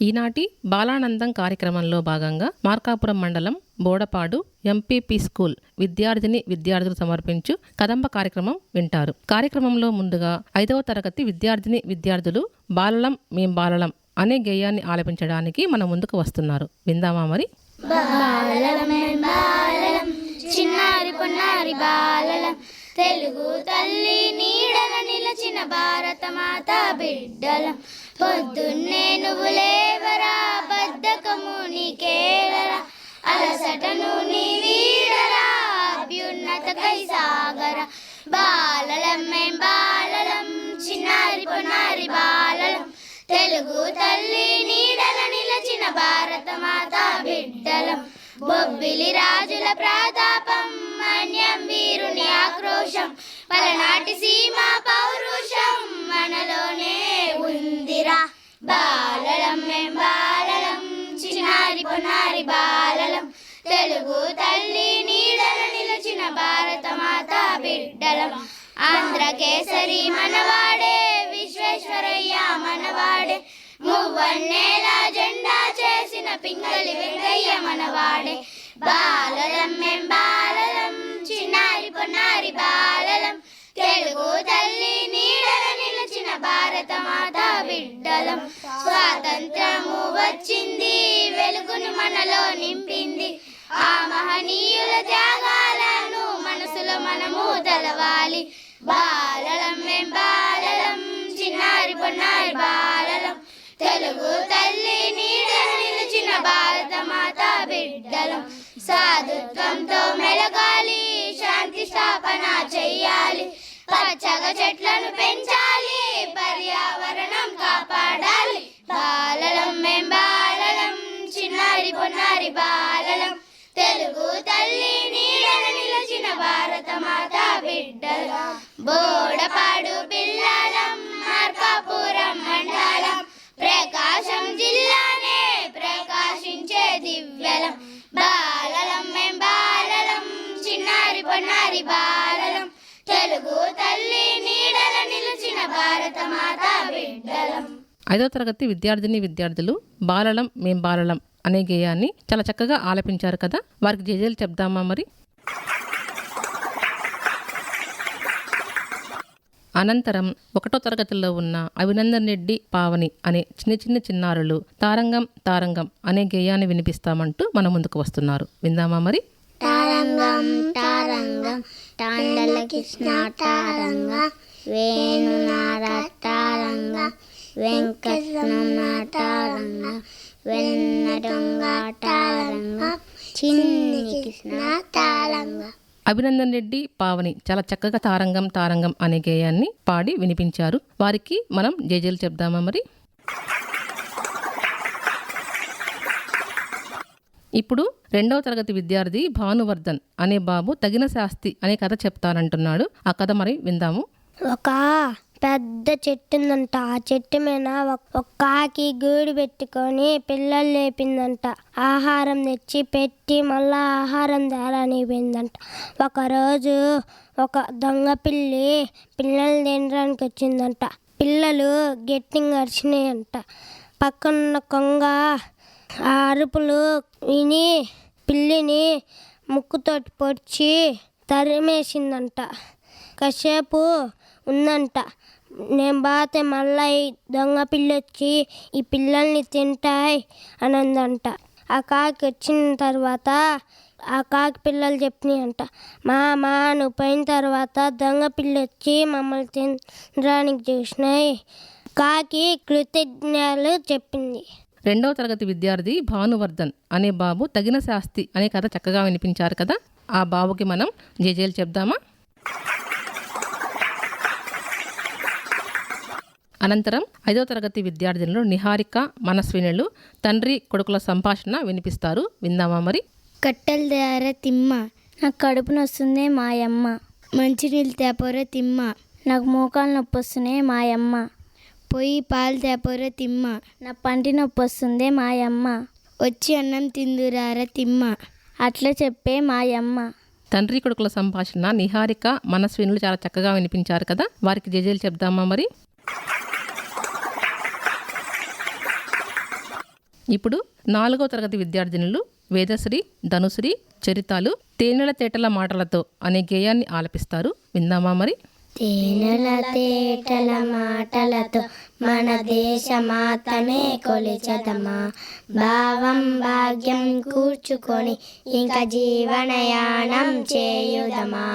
ఈనాటి బాలానందం కార్యక్రమంలో భాగంగా మార్కాపురం మండలం బోడపాడు ఎంపీపీ స్కూల్ విద్యార్థులు సమర్పించు కదంబ కార్యక్రమం వింటారు. కార్యక్రమంలో ముందుగా 5వ తరగతి విద్యార్థులు బాలలం మేం బాలలం అనే గేయాన్ని ఆలపించడానికి మన ముందుకు వస్తున్నారు. విందామా మరి? చిన్నారి పొన్నారి బాలలం, తెలుగు తల్లి నీడన నిలచిన భారత మాత బిడ్డలం. పొద్దున్నే నువ్వు లేవరా, బద్ధకము నీకేలరా, అలసటను నీ వీడరా, అభ్యున్నత కై సాగరా. బాలలం మేం బాలలం, చిన్నారి పొన్నారి బాలలం, తెలుగు తల్లి నీడన నిలచిన భారత మాత బిడ్డలం. బొబ్బిలి రాజుల ప్రతాపం, మన్యం వీరుని ఆక్రోశం, పలనాటి సీమ పౌరుషం మనలోనే ఉందిరా. బాలలం మేం బాలలం, చిన్నారి పొన్నారి బాలలం, తెలుగు తల్లి నీడన నిలచిన భారత మాత బిడ్డలం. ఆంధ్రకేసరి మనవాడే, విశ్వేశ్వరయ్య మనవాడే, మువ్వన్నేల జెండా చేసిన పింగళి వెంకయ్య మనవాడే. బాలలం మేం బాలలం, చిన్నారి పొన్నారి బాలలం, తెలుగు తల్లి నీడన నిలిచిన భారత మాత బిడ్డలం. స్వాతంత్రము వచ్చింది, వెలుగును మనలో నింపింది, ఆ మహనీయుల త్యాగాలను మనసులో మనము తలవాలి. బాలలం మేం బాలలం, చిన్నారి పొన్నారి బాలలం, తెలుగు తల్లి నీడన నిలిచిన భారత మాత బిడ్డలం. సాధుత్వంతో మెలగాలి, శాంతి స్థాపన చెయ్యాలి, పచ్చగా చెట్లను పెంచాలి, పర్యావరణం కాపాడాలి. బాలలం మేం బాలలం, చిన్నారి పొన్నారి బాలలం, తెలుగు తల్లి నీడన నిలిచిన భారత మాత బిడ్డలం. బోడపాడు పిల్లలం, మార్కాపురం మండలం, ప్రకాశం జిల్లానే ప్రకాశించే దివ్యలం. బాలలం మేం బాలలం, చిన్నారి పొన్నారి బాలలం, తెలుగు తల్లి నీడన నిలిచిన భారత మాత బిడ్డలం. 5వ తరగతి విద్యార్థులు బాలలం మేం బాలలం అనే గేయాన్ని చాలా చక్కగా ఆలపించారు కదా. వారికి జేజేలు చెప్దామా మరి? అనంతరం 1వ తరగతిలో ఉన్న అభినందన్ రెడ్డి, పావని అనే చిన్న చిన్నారులు తారంగం అనే గేయాన్ని వినిపిస్తామంటూ మన ముందుకు వస్తున్నారు. విందామా మరి? తారంగం తారంగం తాండల కృష్ణ తారంగ, వేణునాద తారంగ, వెంకటరమణ తారంగ, వెన్నడొంగ తారంగ, చిన్ని కృష్ణ తారంగ. అభినందన్ రెడ్డి, పావని చాలా చక్కగా తారంగం అనే గేయాన్ని పాడి వినిపించారు. వారికి మనం జేజేలు చెప్దామా మరి? ఇప్పుడు 2వ తరగతి విద్యార్థి భానువర్ధన్ అనే బాబు తగిన శాస్తి అనే కథ చెప్తానంటున్నాడు. ఆ కథ మరి విందాము. ఒక పెద్ద చెట్టు ఉందంట. ఆ చెట్టు మీద ఒక కాకి గూడు పెట్టుకొని పిల్లలు లేపిందంట. ఆహారం తెచ్చి పెట్టి మళ్ళా ఆహారం తేరానిపోయిందంట. ఒకరోజు ఒక దొంగ పిల్లి పిల్లలు తినడానికి వచ్చిందంట. పిల్లలు గట్టిగా అరిచినాయంట. పక్కనున్న కొంగ ఆ అరుపులు విని పిల్లిని ముక్కుతోటి పొడిచి తరిమేసిందంట. కాసేపు ఉందంట. నేను బాతే మళ్ళీ ఈ దొంగ పిల్లి వచ్చి ఈ పిల్లల్ని తింటాయి అని అందంట. ఆ కాకి వచ్చిన తర్వాత ఆ కాకి పిల్లలు చెప్పినాయంట, మా నువ్వు పోయిన తర్వాత దొంగ పిల్లి వచ్చి మమ్మల్ని తినడానికి చూసినాయి. కాకి కృతజ్ఞతలు చెప్పింది. 2వ తరగతి విద్యార్థి భానువర్ధన్ అనే బాబు తగిన శాస్తి అనే కథ చక్కగా వినిపించారు కదా. ఆ బాబుకి మనం జేజేలు చెప్దామా? అనంతరం 5వ తరగతి విద్యార్థులు నిహారిక, మనస్వినులు తండ్రి కొడుకుల సంభాషణ వినిపిస్తారు. విందామా మరి? కట్టెలు తేరే తిమ్మ, నాకు కడుపు నొస్తుంది మాయమ్మ. మంచినీళ్ళు తేపోరే తిమ్మ, నాకు మోకాలు నొప్పి వస్తున్నాయి మాయమ్మ. పొయ్యి పాలు తేపోరే తిమ్మ, నా పంటి నొప్పి వస్తుంది మాయమ్మ. వచ్చి అన్నం తిందురారే తిమ్మ, అట్లా చెప్పే మాయమ్మ. తండ్రి కొడుకుల సంభాషణ నిహారిక, మనస్వినులు చాలా చక్కగా వినిపించారు కదా. వారికి జేజేలు చెప్దామా మరి? ఇప్పుడు 4వ తరగతి విద్యార్థినులు వేదశ్రీ, ధనుశ్రీ, చరితాలు తేనెల తేటల మాటలతో అనే గేయాన్ని ఆలపిస్తారు. విందామా మరి? తేనెల తేటల మాటలతో మన దేశమాతనే కొలిచదమా, భావం భాగ్యం కూర్చుకొని ఇంకా జీవనయానం చేయుదమా.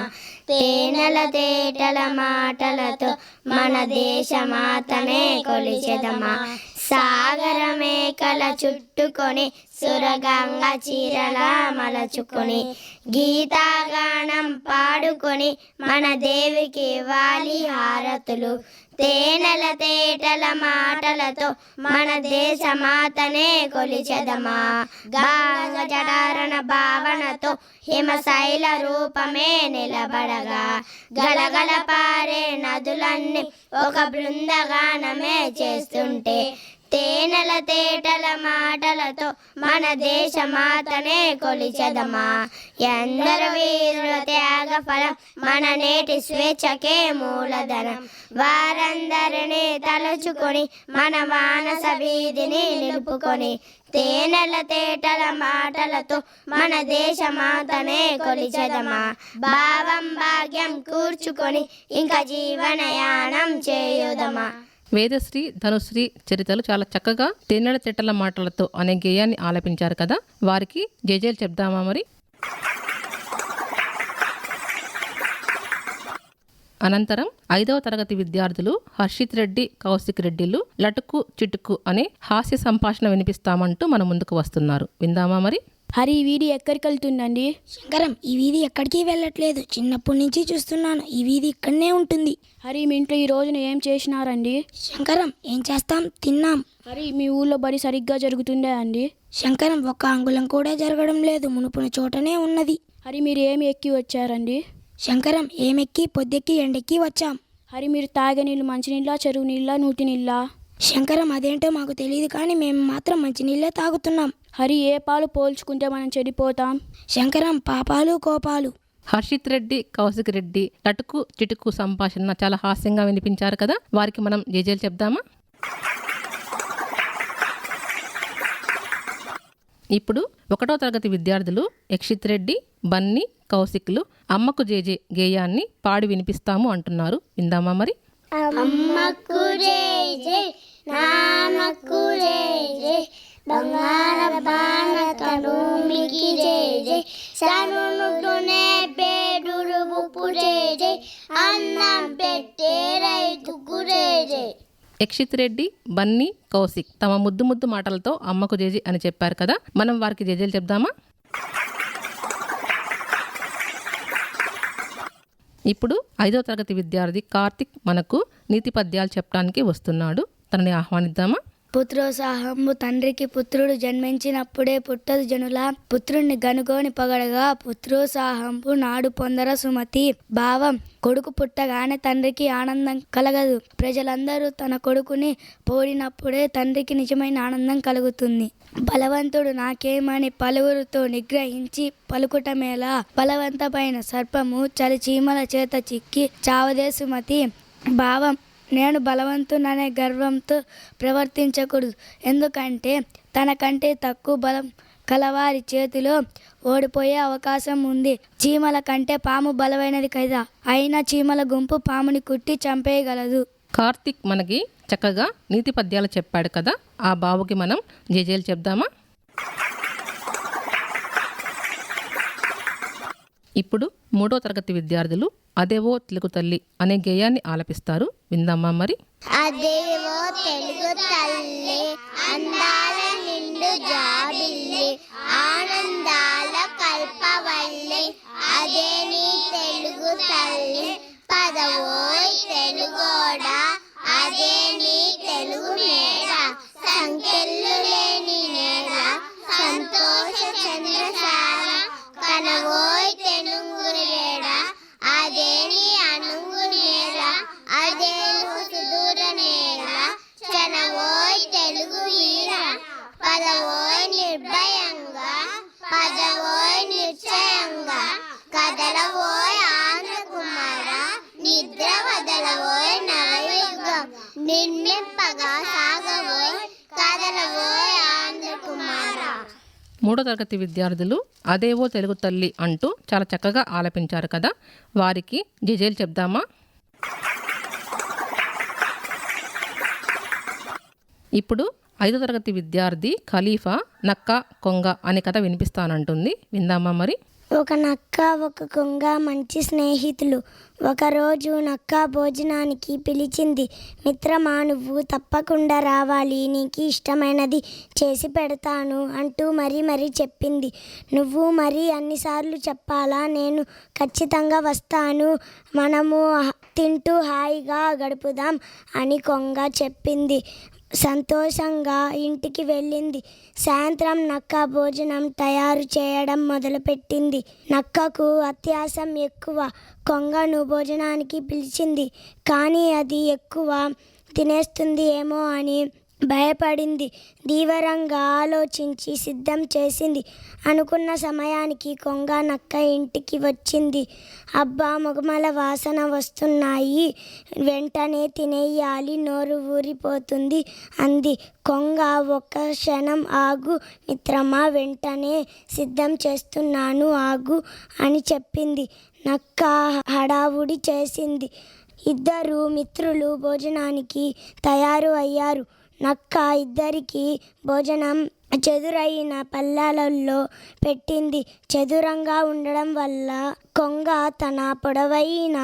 తేనెల తేటల మాటలతో మన దేశమాతనే కొలిచెదమా, సాగరమేకల చుట్టుకొని సురగంగ చీరలా మలచుకొని గీతాగానం పాడుకొని మన దేవికి ఇవ్వాలి హారతులు. తేనెల తేటల మాటలతో మన దేశమాతనే కొలిచెదమా, గాంగ జటారణ భావనతో హిమశైల రూపమే నిలబడగా గలగల పారే నదులన్నీ ఒక బృందగానమే చేస్తుంటే తేనెల తేటల మాటలతో మన దేశమాతనే కొలిచెదమా. ఎందరు వీరుల త్యాగ ఫలం మన నేటి స్వేచ్ఛకే మూలధనం, వారందరినీ తలుచుకొని మన మానస వీధిని నిలుపుకొని తేనెల తేటల మాటలతో మన దేశమాతనే కొలిచెదమా, భావం భాగ్యం కూర్చుకొని ఇంకా జీవనయానం చేయుదమా. వేదశ్రీ, ధనుశ్రీ, చరితలు చాలా చక్కగా తేనెల తేటల మాటలతో అనే గేయాన్ని ఆలపించారు కదా. వారికి జేజేలు చెప్దామా మరి? అనంతరం 5వ తరగతి విద్యార్థులు హర్షిత్ రెడ్డి, కౌశిక్ రెడ్డిలు లటుకు చిటుకు అనే హాస్య సంభాషణ వినిపిస్తామంటూ మన ముందుకు వస్తున్నారు. విందామా మరి? హరి, ఈ వీధి ఎక్కడికి వెళ్తుందండి? శంకరం, ఈ వీధి ఎక్కడికి వెళ్ళట్లేదు. చిన్నప్పటి నుంచి చూస్తున్నాను, ఈ వీధి ఇక్కడనే ఉంటుంది. హరి, మీ ఇంట్లో ఈ రోజున ఏం చేసినారండి? శంకరం, ఏం చేస్తాం, తిన్నాం. హరి, మీ ఊళ్ళో బడి సరిగ్గా జరుగుతుందా అండి? శంకరం, ఒక్క అంగుళం కూడా జరగడం లేదు, మునుపున చోటనే ఉన్నది. హరి, మీరు ఏమి ఎక్కి వచ్చారండి? శంకరం, ఏమెక్కి పొద్దెక్కి ఎండెక్కి వచ్చాం. హరి, మీరు తాగే నీళ్ళు మంచినీళ్ళ, చెరువు నీళ్ళ, నూటి నీళ్ళ? శంకరం, అదేంటో మాకు తెలియదు, కానీ మేము మాత్రం మంచినీళ్ళే తాగుతున్నాం. హరి, ఏ పాలు పోల్చుకుంటే మనం చెడిపోతాం? శంకరం, పాపాలు కోపాలు. హర్షిత్ రెడ్డి, కౌశిక్ రెడ్డి లటుకు చిటుకు సంభాషణ చాలా హాస్యంగా వినిపించారు కదా. వారికి మనం జేజేలు చెప్దామా? ఇప్పుడు 1వ తరగతి విద్యార్థులు యక్షిత్ రెడ్డి, బన్నీ, కౌశిక్లు అమ్మకు జేజే గేయాన్ని పాడి వినిపిస్తాము అంటున్నారు. విందామా మరి? అమ్మకు జై జై, నాన్నకు జై జై, బంగార బాణక భూమికి జై జై, సనునుడునే పేడురు ఉప్పు జై జై, అన్నం పెట్టే రైతుకు జై జై. యక్షిత్ రెడ్డి, బన్నీ, కౌశిక్ తమ ముద్దు ముద్దు మాటలతో అమ్మకు జేజే అని చెప్పారు కదా. మనం వారికి జేజేలు చెప్దామా? ఇప్పుడు 5వ తరగతి విద్యార్థి కార్తిక్ మనకు నీతి పద్యాలు చెప్పడానికి వస్తున్నాడు. తనని ఆహ్వానిద్దామా? పుత్రోత్సాహంబు తండ్రికి పుత్రుడు జన్మించినప్పుడే పుట్టదు జనుల, పుత్రుణ్ణి గనుగోని పగడగా పుత్రోత్సాహంబు నాడు పొందర సుమతి. భావం, కొడుకు పుట్టగానే తండ్రికి ఆనందం కలగదు. ప్రజలందరూ తన కొడుకుని పోడినప్పుడే తండ్రికి నిజమైన ఆనందం కలుగుతుంది. బలవంతుడు నాకేమని పలువురితో నిగ్రహించి పలుకుటమేలా, బలవంతమైన సర్పము చలి చీమల చేత చిక్కి చావదే సుమతి. భావం, నేను బలవంతుననే గర్వంతో ప్రవర్తించకూడదు. ఎందుకంటే తనకంటే తక్కువ బలం కలవారి చేతిలో ఓడిపోయే అవకాశం ఉంది. చీమల కంటే పాము బలమైనది కదా, అయినా చీమల గుంపు పాముని కుట్టి చంపేయగలదు. కార్తిక్ మనకి చక్కగా నీతి పద్యాలు చెప్పాడు కదా. ఆ బాబుకి మనం జేజేలు చెప్దామా? ఇప్పుడు 3వ తరగతి విద్యార్థులు అదేవో తెలుగు తల్లి అనే గేయాన్ని ఆలపిస్తారు. విందామా మరి? అదేవో తెలుగు తల్లి, అందాల నిండు జాబిల్లి, ఆనందాల కల్పవల్లి, అదే నీ తెలుగు తల్లి. పదవోయ్ తెలుగోడా, అదే నీ తెలుగు మేడ, సంకెళ్ళు లేని నేల, సంతోష చంద్రశాల, కనవోయ్ తెనుగురు వేడ, అదే నీ అనుగు నేల, అదే సుదూర నేల, చనవోయ్ తెలుగు వీర, పదవోయ్ నిర్భయంగా, పదవోయ్ నిశ్చయంగా, కదలవోయ్ ఆంధ్ర కుమార, నిద్ర వదలవోయ్ నవయుగం, నిర్మింపగా సాగవోయ్, కదలవోయ్ ఆంధ్ర కుమార. 3వ తరగతి విద్యార్థులు అదేవో తెలుగు తల్లి అంటూ చాలా చక్కగా ఆలపించారు కదా, వారికి జేజేలు చెప్దామా? ఇప్పుడు 5వ తరగతి విద్యార్థి ఖలీఫా నక్క కొంగ అనే కథ వినిపిస్తానంటుంది, విందామా మరి? ఒక నక్క ఒక కొంగ మంచి స్నేహితులు. ఒకరోజు నక్క భోజనానికి పిలిచింది. మిత్రమా, నువ్వు తప్పకుండా రావాలి, నీకు ఇష్టమైనది చేసి పెడతాను అంటూ మరీ చెప్పింది. నువ్వు మరి అన్నిసార్లు చెప్పాలా? నేను ఖచ్చితంగా వస్తాను, మనము తింటూ హాయిగా గడుపుదాం అని కొంగ చెప్పింది. సంతోషంగా ఇంటికి వెళ్ళింది. సాయంత్రం నక్క భోజనం తయారు చేయడం మొదలుపెట్టింది. నక్కకు అత్యాశం ఎక్కువ. కొంగను భోజనానికి పిలిచింది, కానీ అది ఎక్కువ తినేస్తుంది ఏమో అని భయపడింది. తీవ్రంగా ఆలోచించి సిద్ధం చేసింది. అనుకున్న సమయానికి కొంగ నక్క ఇంటికి వచ్చింది. అబ్బా, మొగమల వాసన వస్తున్నాయి, వెంటనే తినేయాలి, నోరు ఊరిపోతుంది అంది. కొంగ ఒక్క క్షణం ఆగు మిత్రమా, వెంటనే సిద్ధం చేస్తున్నాను ఆగు అని చెప్పింది. నక్క హడావుడి చేసింది. ఇద్దరు మిత్రులు భోజనానికి తయారు అయ్యారు. నక్క ఇద్దరికి భోజనం చెదురైన పళ్ళాలలో పెట్టింది. చెదురంగా ఉండడం వల్ల కొంగ తన పొడవైన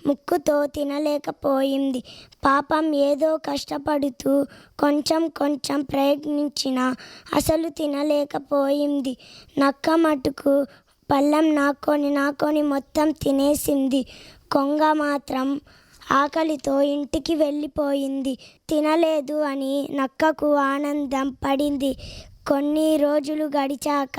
ముక్కుతో తినలేకపోయింది. పాపం, ఏదో కష్టపడుతూ కొంచెం ప్రయత్నించినా అసలు తినలేకపోయింది. నక్క మటుకు పళ్ళెం నాకొని మొత్తం తినేసింది. కొంగ మాత్రం ఆకలితో ఇంటికి వెళ్ళిపోయింది. తినలేదు అని నక్కకు ఆనందం పడింది. కొన్ని రోజులు గడిచాక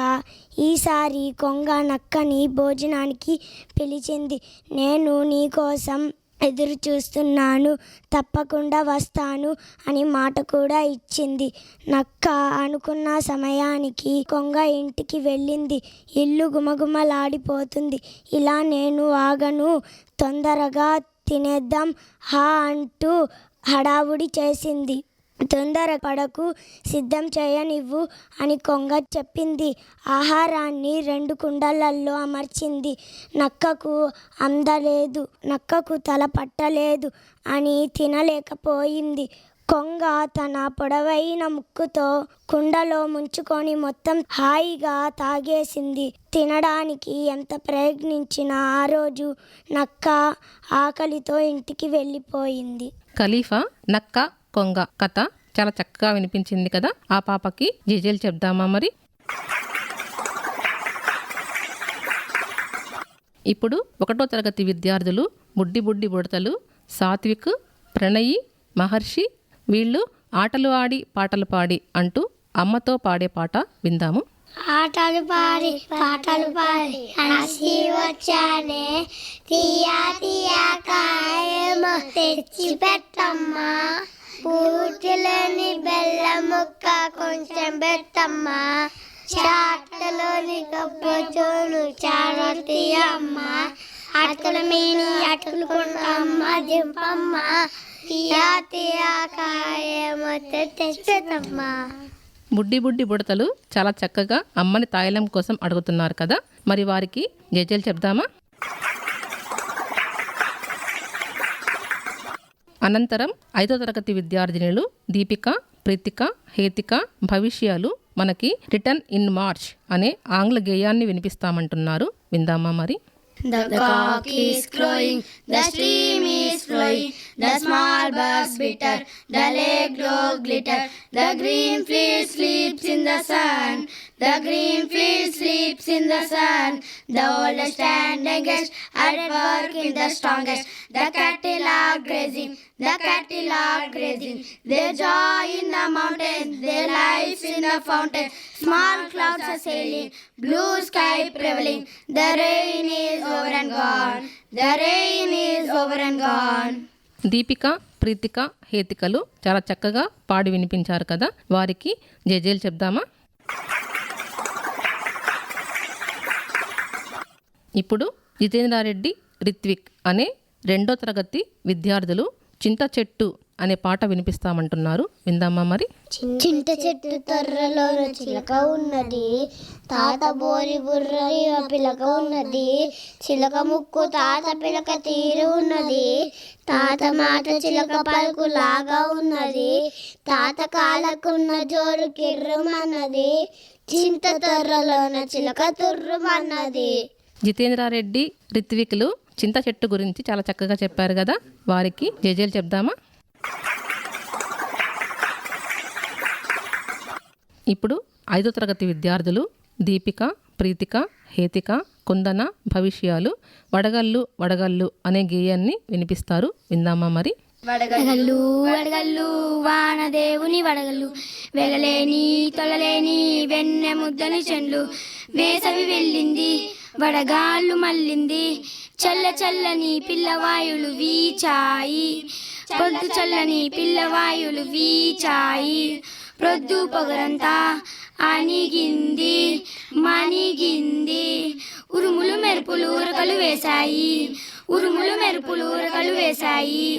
ఈసారి కొంగ నక్కని భోజనానికి పిలిచింది. నేను నీకోసం ఎదురు చూస్తున్నాను, తప్పకుండా వస్తాను అని మాట కూడా ఇచ్చింది. నక్క అనుకున్న సమయానికి కొంగ ఇంటికి వెళ్ళింది. ఇల్లు గుమగుమలాడిపోతుంది. ఇలా నేను ఆగను, తొందరగా తినేద్దాం హా అంటూ హడావుడి చేసింది. తొందరపడకు, సిద్ధం చేయనివ్వు అని కొంగ చెప్పింది. ఆహారాన్ని 2 కుండలలో అమర్చింది. నక్కకు అందలేదు, నక్కకు తల పట్టలేదు అని తినలేకపోయింది. కొంగ తన పొడవైన ముక్కుతో కుండలో ముంచుకొని మొత్తం హాయిగా తాగేసింది. తినడానికి ఎంత ప్రయత్నించినా ఆ రోజు నక్క ఆకలితో ఇంటికి వెళ్ళిపోయింది. ఖలీఫా నక్క కొంగ కథ చాలా చక్కగా వినిపించింది కదా, ఆ పాపకి జేజేలు చెప్దామా మరి? ఇప్పుడు 1వ తరగతి విద్యార్థులు బుడ్డి బుడతలు సాత్విక్, ప్రణయి, మహర్షి వీళ్ళు ఆటలు ఆడి పాటలు పాడి అంటూ అమ్మతో పాడే పాట విందాము. ఆటలు పాడి పాటలు పాడి హసి వచ్చానే, తీయా కాయమ తెచ్చి పెట్టమ్మా, పూటిలోని బెల్లం ముక్క కొంచెం పెట్టమ్మా, చాటలోని కప్పచోను చారటి అమ్మ, అటుకుల మీని అటుకులుకుంటమ్మ దింపమ్మ, తీయా కాయమ తెచ్చి పెట్టమ్మా. బుడ్డి బుడతలు చాలా చక్కగా అమ్మని తాయిలం కోసం అడుగుతున్నారు కదా, మరి వారికి జేజేలు చెప్దామా? అనంతరం 5వ తరగతి విద్యార్థినులు దీపిక, ప్రీతిక, హేతిక భవిష్యాలు మనకి రిటర్న్ ఇన్ మార్చ్ అనే ఆంగ్ల గేయాన్ని వినిపిస్తామంటున్నారు, విందామా మరి? The cock is crowing, the stream is flowing, the small birds bitter, the lake dog glitter, the green field sleeps in the sun, the green field sleeps in the sun, the oldest and youngest at work in the strongest, the cattle are grazing, the cattle are grazing, their joy in the mountain, their life in the fountain, small clouds are sailing, blue sky prevailing, the rain is over and gone, the rain is over and gone. Deepika, Preethika, హేతికలు చాలా చక్కగా పాడి వినిపించారు కదా, వారికి జేజేలు చెప్దామా? ఇప్పుడు జితేంద్రారెడ్డి, రిత్విక్ అనే 2వ తరగతి విద్యార్థులు చింత చెట్టు అనే పాట వినిపిస్తామంటున్నారు. విందామా మరి? చింత చెట్టు తొర్రలోన చిలక ఉన్నది, తాత బోరి బుర్రని పిలక ఉన్నది, చిలక ముక్కు తాత పిలక తీరు ఉన్నది, తాత మాట చిలక పలుకు లాగా ఉన్నది, తాత కాలకున్న జోరు కిర్రుమన్నది, చింత తొర్రలోన చిలక తుర్రుమన్నది. జితేంద్రారెడ్డి, రిత్విక్లు చింత చెట్టు గురించి చాలా చక్కగా చెప్పారు కదా, వారికి జేజేలు చెప్దామా? ఇప్పుడు 5వ తరగతి విద్యార్థులు దీపిక, ప్రీతిక, హేతిక, కుందన, భవిష్యాలు వడగళ్ళు వడగళ్ళు అనే గేయాన్ని వినిపిస్తారు. విందామా మరి? వడగళ్ళు వడగళ్ళు వానదేవుని వడగళ్ళు, వెలలేని తొలలేని వెన్నె ముద్దని చెండ్లు, వేసవి వెళ్ళింది వడగాళ్ళు మల్లింది, చల్ల చల్లని పిల్లవాయులు వీచాయి, పొద్దు చల్లని పిల్లవాయులు వీచాయి, ప్రొద్దు పొగరంతా అణిగింది మణిగింది, ఉరుములు మెరుపులు ఉరకలు వేశాయి, ఉరుములు మెరుపులు ఉరకలు వేశాయి,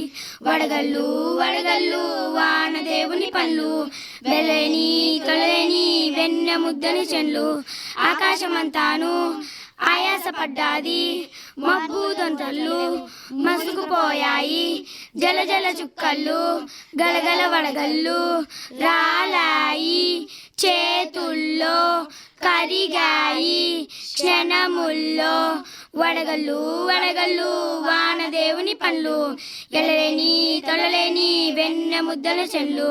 వడగళ్ళు వడగళ్ళు వానదేవుని పనులు, వెలేని తొలలేని వెన్నె ముద్దని చెండ్లు, ఆకాశమంతాను ఆయాసపడ్డాది, మబ్బు దొంతళ్ళు మసుకుపోయాయి, జల జల చుక్కళ్ళు గలగల వడగళ్ళు రాలాయి, చేతుల్లో కరిగాయి క్షణముల్లో, వడగళ్ళు వడగళ్ళు వానదేవుని పనులు, ఎలలేని తొలలేని వెన్నె ముద్దల చెల్లు,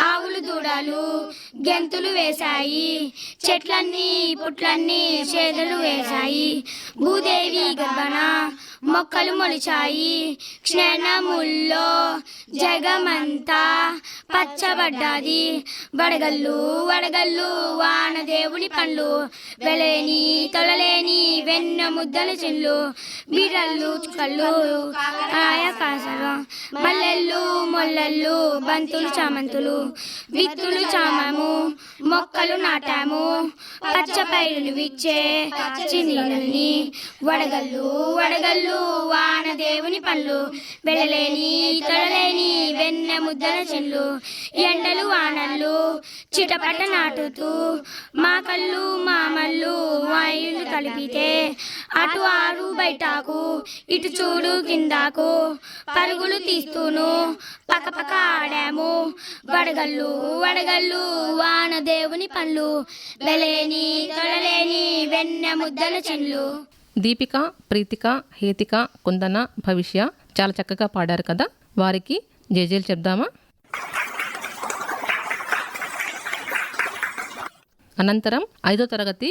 ఆవులు దూడాలు గెంతులు వేశాయి, చెట్లన్నీ పుట్లన్నీ చేదలు వేశాయి, భూదేవి గర్భన మొక్కలు మొలిచాయి, క్షణముల్లో జగమంతా పచ్చబడ్డాది, వడగళ్ళు వడగళ్ళు వానదేవుని పనులు, వెలేని తొలలేని వెన్న ముద్దల చెల్లు, బిడళ్ళు కళ్ళు ఆకాశలు, మల్లెళ్ళు మొల్లళ్ళు బంతులు చామంతులు, విత్తులు చామము మొక్కలు నాటాము, పచ్చ పైరులు విచ్చే చిన్నీళ్ళని, వడగళ్ళు వడగళ్ళు వానదేవుని పనులు, వెడలేని తొడలేని వెన్నె ముద్దల చెల్లు, ఎండలు వానళ్ళు చిటపట నాటుతూ, మా కళ్ళు మామళ్ళు వాయులు కలిపితే, అటు ఆరు బయటకు ఇటు చూడు కిందకు పరుగులు తీస్తూను పక్కపక్క ఆడాము, వడగళ్ళు వడగళ్ళు వానదేవుని పనులు, వెలేని తొడలేని వెన్నె ముద్దల చెల్లు. దీపిక, ప్రీతిక, హేతిక, కుందన, భవిష్య చాలా చక్కగా పాడారు కదా, వారికి జేజేలు చెప్దామా? అనంతరం 5వ తరగతి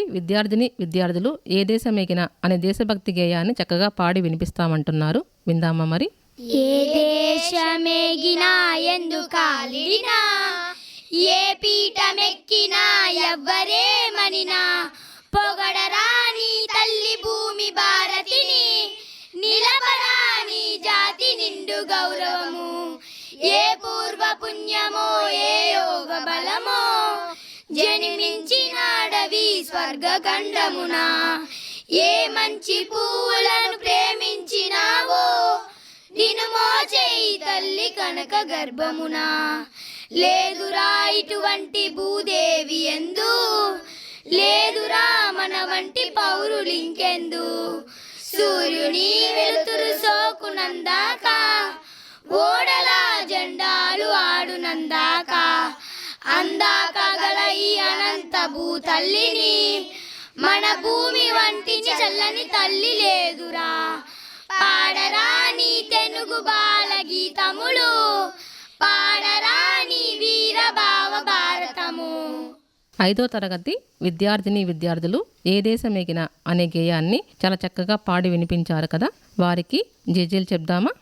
విద్యార్థులు ఏ దేశమేగిన అనే దేశభక్తి గేయాన్ని చక్కగా పాడి వినిపిస్తామంటున్నారు. విందామా మరి? ఏ దేశమేగినా ఎందుకాలినా, ఏ పీఠమెక్కినా ఎవ్వరేమనినా, పొగడరాని తల్లి భూమి భారతిని, నిలబరాని జాతి నిండు గౌరవము, ఏ పూర్వ పుణ్యమో ఏ యోగ బలమో, జన్మించినాడవి స్వర్గఖండమున, ఏ మంచి పువ్వులను ప్రేమించినావో, నినుమో చేయి తల్లి కనక గర్భమున, లేదురా ఇటువంటి భూదేవి ఎందు, లేదురా మన వంటి పౌరులింకెందు, సూర్యుని వెలుతురు సోకునందాక, ఓడల జెండాలు ఆడునందాక, అందాక గల ఈ అనంత భూతల్లిని, మన భూమి వంటి చల్లని తల్లి లేదురా, పాడరాని తెనుగు బాల గీతములు, పాడరాని వీర భావ భారతము. 5వ తరగతి విద్యార్థులు ఏ దేశమేగిన అనే గేయాన్ని చాలా చక్కగా పాడి వినిపించారు కదా, వారికి జేజేలు చెప్దామా?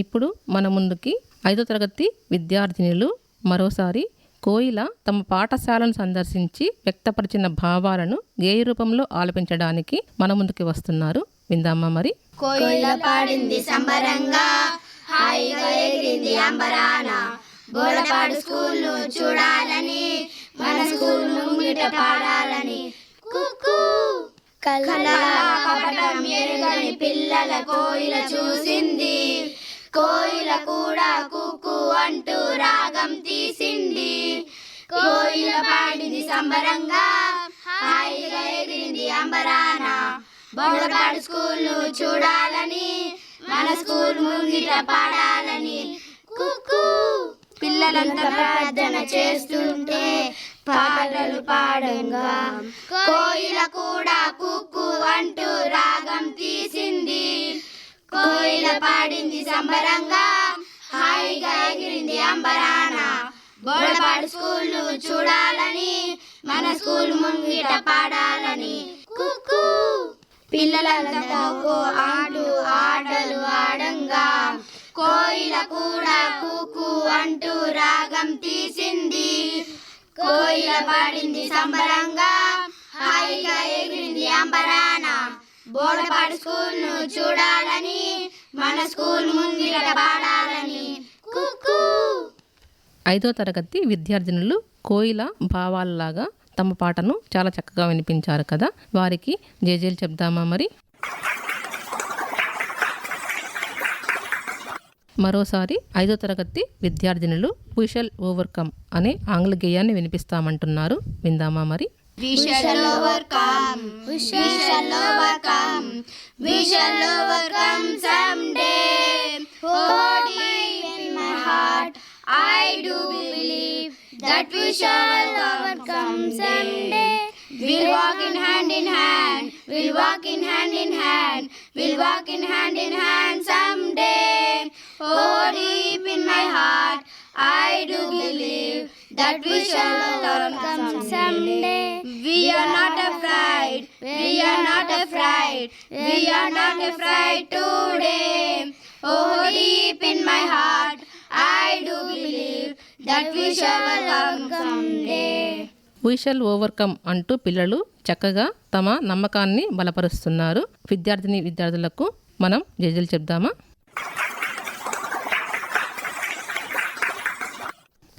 ఇప్పుడు మన ముందుకి 5వ తరగతి విద్యార్థినులు మరోసారి కోయిల తమ పాఠశాలను సందర్శించి వ్యక్తపరిచిన భావాలను గేయ రూపంలో ఆలపించడానికి మన ముందుకి వస్తున్నారు. విందామా మరి? కోయిల పాడింది సంబరంగా, హాయిగా ఎగిరింది అంబరాన, బోడపాడు స్కూల్ను చూడాలని, మన స్కూల్ ముంగిట పాడాలని, కుక్కు కపటం ఎరుగని పిల్లల కోయిల చూసింది. కోయిల కూడా కుక్కు అంటూ రాగం తీసింది. కోయిల పాడింది సంబరంగా, హాయిగా ఎగిరింది అంబరాన. బోడపాడు స్కూల్ చూడాలని, మన స్కూల్ ముంగిట పాడాలని. కుక్కు పిల్లలంతా ప్రార్థన చేస్తుంటే పాటలు పాడంగా, కోయిల కూడా కుక్కు అంటూ రాగం తీసింది. కోయిల పాడింది సంబరంగా, హాయిగా ఎగిరింది అంబరాన. బోడపాడు స్కూల్ చూడాలని, మన స్కూల్ ముంగిట పాడాలని. కుక్కు పిల్లలంతా ఆడు ఆటలు ఆడంగా, కోయిల కూడా కుక్కు అంటూ రాగం తీసింది. కోయిల పాడింది సంబరంగా, హాయిగా ఎగిరింది అంబరాన. బోడపాడు స్కూల్ చూడాలని, మన స్కూల్ ముంగిట పాడాలని. కుక్కు 5వ తరగతి విద్యార్థినులు కోయిల భావాలలాగా తమ పాటను చాలా చక్కగా వినిపించారు కదా. వారికి జేజేలు చెప్దామా మరి? మరోసారి 5వ తరగతి విద్యార్థినులు "We shall overcome" అనే ఆంగ్ల గేయాన్ని వినిపిస్తామంటున్నారు. విందామా మరి? We shall overcome, we shall overcome, we shall overcome someday. Oh, deep in my heart, I do believe that we shall overcome someday. We'll walk in hand, we'll walk in hand, we'll walk in hand someday. Oh, deep in my heart, I do believe that we shall overcome someday. We are not afraid, we are not afraid, we are not afraid today. Oh, deep in my heart, I do believe that we shall overcome someday. "We shall overcome" అంటూ పిల్లలు చక్కగా తమ నమ్మకాన్ని బలపరుస్తున్నారు. విద్యార్థులకు మనం జేజేలు చెప్దామా?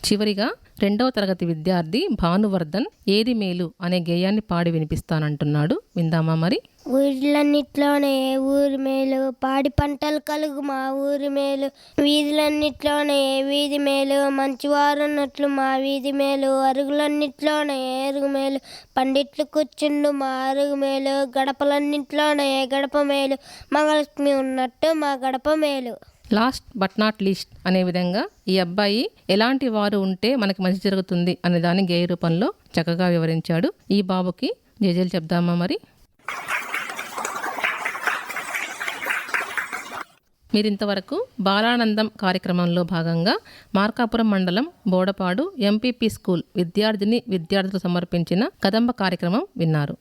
చివరిగా 2వ తరగతి విద్యార్థి భానువర్ధన్ "ఏది మేలు" అనే గేయాన్ని పాడి వినిపిస్తానంటున్నాడు. విందామా మరి? ఊర్లన్నిట్లోనే ఊరి మేలు, పాడి పంటలు కలుగు మా ఊరి మేలు. వీధులన్నిట్లోనే వీధి మేలు, మంచివారున్నట్లు మా వీధి మేలు. అరుగులన్నిట్లోనే అరుగు మేలు, పండిట్లు కూర్చుండు మా అరుగు మేలు. గడపలన్నిట్లోనే గడప మేలు, మహాలక్ష్మి ఉన్నట్టు మా గడప మేలు. లాస్ట్ బట్ నాట్ లీస్ట్ అనే విధంగా ఈ అబ్బాయి ఎలాంటి వారు ఉంటే మనకి మంచి జరుగుతుంది అనే దాన్ని గేయ రూపంలో చక్కగా వివరించాడు. ఈ బాబుకి జేజేలు చెప్దామా మరి? మీరింతవరకు బాలానందం కార్యక్రమంలో భాగంగా మార్కాపురం మండలం బోడపాడు ఎంపీపీ స్కూల్ విద్యార్థులు సమర్పించిన కదంబ కార్యక్రమం విన్నారు.